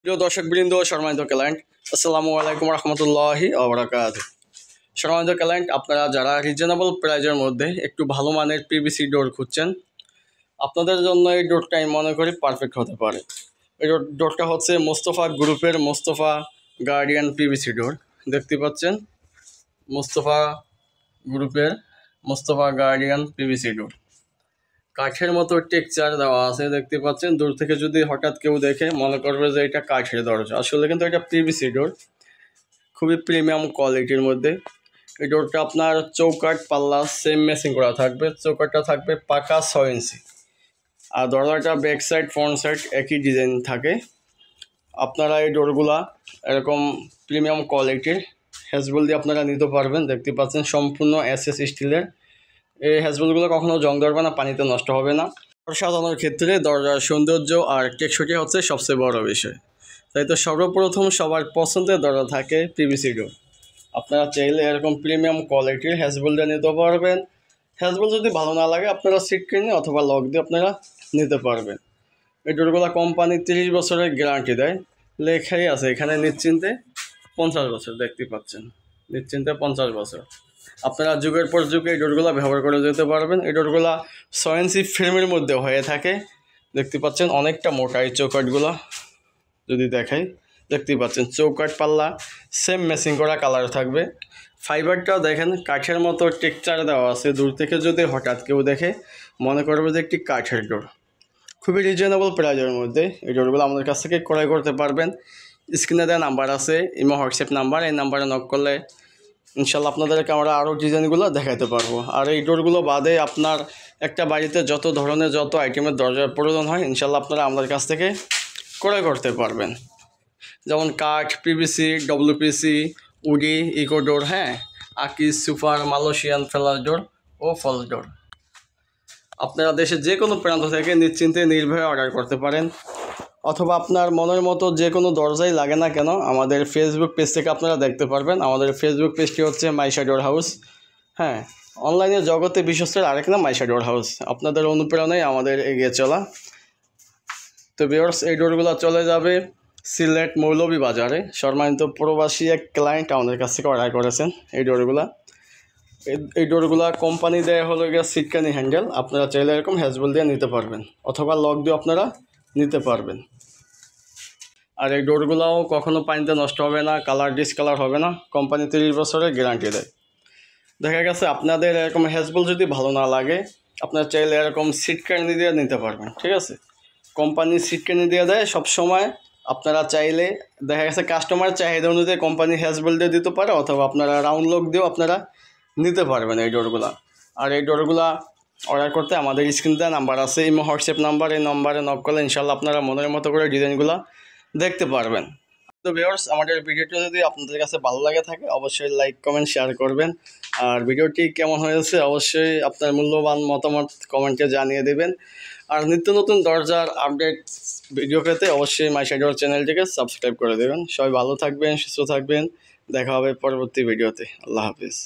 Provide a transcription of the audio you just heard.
প্রিয় দর্শকবৃন্দ, সম্মানিত ক্লায়েন্ট, আসসালামু আলাইকুম রহমতুল্লাহি ওয়া বারাকাতুহু। সম্মানিত ক্লায়েন্ট, আপনারা যারা রিজনেবল প্রাইজের মধ্যে একটু ভালো মানের পিভিসি ডোর খুঁজছেন, আপনাদের জন্য এই ডোরটা আমি মনে করি পারফেক্ট হতে পারে। এই ডোরটা হচ্ছে মোস্তফা গ্রুপের মোস্তফা গার্ডিয়ান পিভিসি ডোর। দেখতে পাচ্ছেন, মোস্তফা গ্রুপের মোস্তফা গার্ডিয়ান পিভিসি ডোর। কাঠের মতো টেক্সচার দেওয়া আছে, দেখতে পাচ্ছেন। দূর থেকে যদি হঠাৎ কেউ দেখে মনে করবে যে এটা কাঠের দরজা, আসলে কিন্তু এটা পিভিসি ডোর, খুবই প্রিমিয়াম কোয়ালিটির মধ্যে। এই ডোরটা আপনার চৌকাঠ পাল্লা সেম ম্যাচিং করা থাকবে। চৌকাঠটা থাকবে পাকা 6 ইঞ্চি, আর দরজাটা ব্যাক সাইড ফ্রন্ট সাইড একই ডিজাইন থাকে। আপনারা এই ডোরগুলা এরকম প্রিমিয়াম কোয়ালিটির হ্যাজবল দিয়ে আপনারা নিতে পারবেন। দেখতে পাচ্ছেন সম্পূর্ণ এসএস স্টিলের। এই হ্যাজবলগুলো কখনো জং ধরবে না, পানিতে নষ্ট হবে না। সাজানোর ক্ষেত্রে দরজার সৌন্দর্য আর টেকসই হচ্ছে সবচেয়ে বড় বিষয়। তাই তো সর্বপ্রথম সবার পছন্দের দরজা থাকে পিভিসি ডোর। আপনারা চাইলে এরকম প্রিমিয়াম কোয়ালিটির হ্যাজবল দিয়ে নিতে পারবেন। হ্যাজবল যদি ভালো না লাগে, আপনারা সিট কিনে অথবা লক দিয়ে আপনারা নিতে পারবেন। এই ডোরগুলো কোম্পানি 30 বছরের গ্যারান্টি দেয়, লেখাই আছে এখানে নিশ্চিন্তে 50 বছর। দেখতে পাচ্ছেন, নিশ্চিন্তে 50 বছর। আপনারা যুগের পর যুগে এই ডোরগুলো ব্যবহার করে যেতে পারবেন। এই ডোরগুলো 6 ইঞ্চি ফ্রেমের মধ্যে হয়ে থাকে। দেখতে পাচ্ছেন অনেকটা মোটা এই চৌকাঠগুলো, যদি দেখাই দেখতে পাচ্ছেন চৌকাঠ পাল্লা সেম ম্যাচিং করা কালার থাকবে। ফাইবারটাও দেখেন কাঠের মতো টেক্সচার দেওয়া আছে। দূর থেকে যদি হঠাৎ কেউ দেখে মনে করবে যে একটি কাঠের ডোর। খুবই রিজনেবল প্রাইজের মধ্যে এই ডোরগুলো আমাদের কাছ থেকে ক্রয় করতে পারবেন। স্ক্রিনে দেওয়া নাম্বার আছে, ইমো হোয়াটসঅ্যাপ নাম্বার, এই নাম্বারে নক করলে ইনশাল্লাহ আপনাদেরকে আমরা আরও ডিজাইনগুলো দেখাতে পারবো। আর এই ডোরগুলো বাদে আপনার একটা বাড়িতে যত ধরনের যত আইটেমের দরজার প্রয়োজন হয়, ইনশাল্লাহ আপনারা আমাদের কাছ থেকে ক্রয় করতে পারবেন। যেমন কাঠ, পিভিসি, ডব্লিউপিসি, উডি, ইকো ডোর, আকিজ, সুপার, মালয়েশিয়ান ফেলার ডোর ও ফলস ডোর। আপনারা দেশের যে কোনো প্রান্ত থেকে নিশ্চিন্তে নির্ভয়ে অর্ডার করতে পারেন, অথবা আপনার মনের মতো যে কোনো দরজাই লাগে না কেন আমাদের ফেসবুক পেজ থেকে আপনারা দেখতে পারবেন। আমাদের ফেসবুক পেজটি হচ্ছে মাইশা ডোর হাউস। অনলাইনে জগতে বিশ্বস্তের আরেক নাম মাইশা ডোর হাউস। আপনাদের অনুপ্রেরণায় আমাদের এগিয়ে চলা। তো ভিউয়ার্স, এই ডোরগুলো চলে যাবে সিলেট মৌলভীবাজারে। সম্মানিত প্রবাসী এক ক্লায়েন্ট আমাদের কাছ থেকে অর্ডার করেছেন এই ডোরগুলা কোম্পানি দেয় হলো গিয়ে সিটকানি হ্যান্ডেল। আপনারা চাইলে এরকম হ্যাজবল দিয়ে নিতে পারবেন, অথবা লক দিয়ে আপনারা নিতে পারবেন। আর এই ডোরগুলাও কখনো পানিতে নষ্ট হবে না, কালার ডিসকালার হবে না। কোম্পানি 30 বছরের গ্যারান্টি দেয়। দেখা গেছে আপনাদের এরকম হ্যাজবল যদি ভালো না লাগে, আপনারা চাইলে এরকম সিটকানি দিয়ে নিতে পারবেন। ঠিক আছে, কোম্পানি সিটকানি দিয়ে দেয় সবসময়। আপনারা চাইলে দেখা গেছে কাস্টমার চাহিদা অনুযায়ী কোম্পানি হ্যাজবল দিয়ে দিতে পারে, অথবা আপনারা রাউন্ড লক দিয়েও আপনারা নিতে পারবেন এই ডোরগুলা। আর এই ডোরগুলা অর্ডার করতে আমাদের স্ক্রিনে নাম্বার আছে, ইমো হোয়াটসঅ্যাপ নাম্বার, এই নাম্বারে নক করলে ইনশাল্লাহ আপনারা মনের মতো করে ডিজাইনগুলো দেখতে পারবেন। তো ভিউয়ার্স, আমাদের ভিডিওটা যদি আপনাদের কাছে ভালো লাগে থাকে, অবশ্যই লাইক, কমেন্ট, শেয়ার করবেন। আর ভিডিওটি কেমন হয়েছে অবশ্যই আপনার মূল্যবান মতামত কমেন্টে জানিয়ে দেবেন। আর নিত্য নতুন দরজার আপডেট ভিডিও পেতে অবশ্যই মাইশা ডোর চ্যানেলটিকে সাবস্ক্রাইব করে দেবেন। সবাই ভালো থাকবেন, সুস্থ থাকবেন। দেখা হবে পরবর্তী ভিডিওতে। আল্লাহ হাফিজ।